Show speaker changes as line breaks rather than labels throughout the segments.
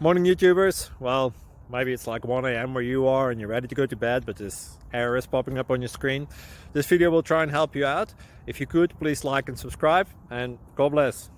Morning YouTubers. Well, maybe it's like 1 a.m. where you are and you're ready to go to bed, but this error is popping up on your screen. This video will try and help you out. If you could, please like and subscribe, and God bless.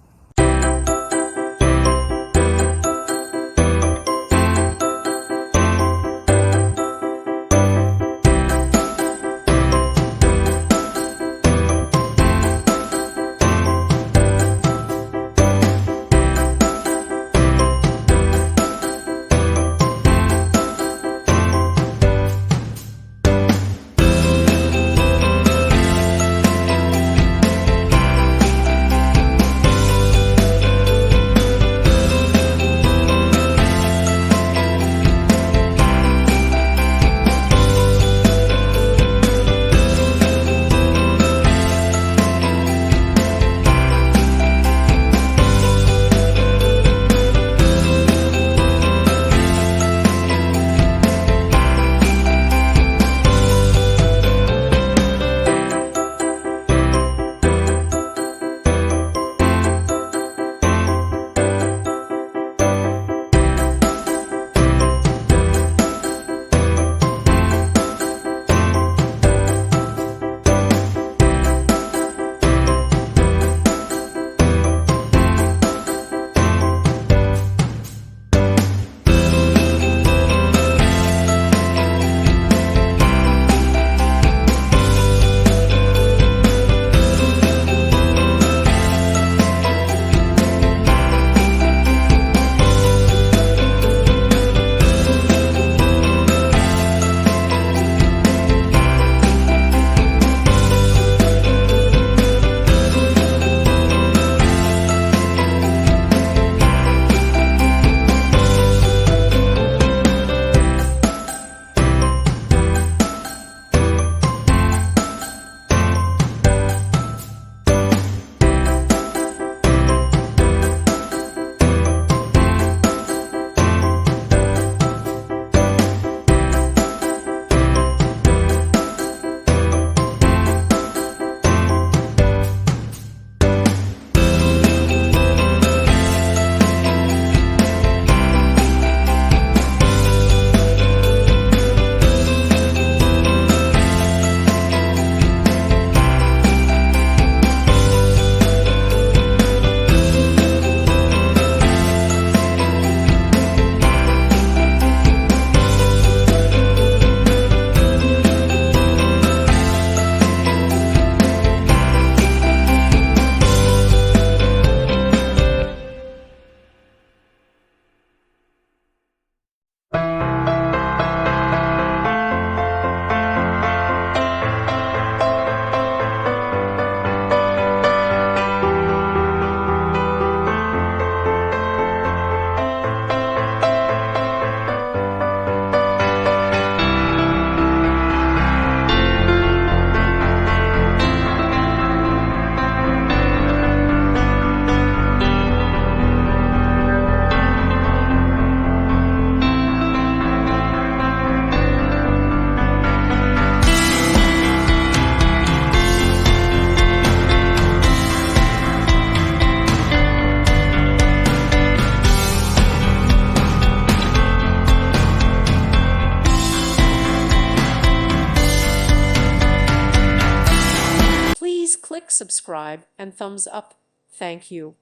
Please click subscribe and thumbs up. Thank you.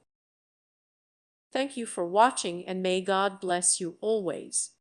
Thank you for watching, and may God bless you always.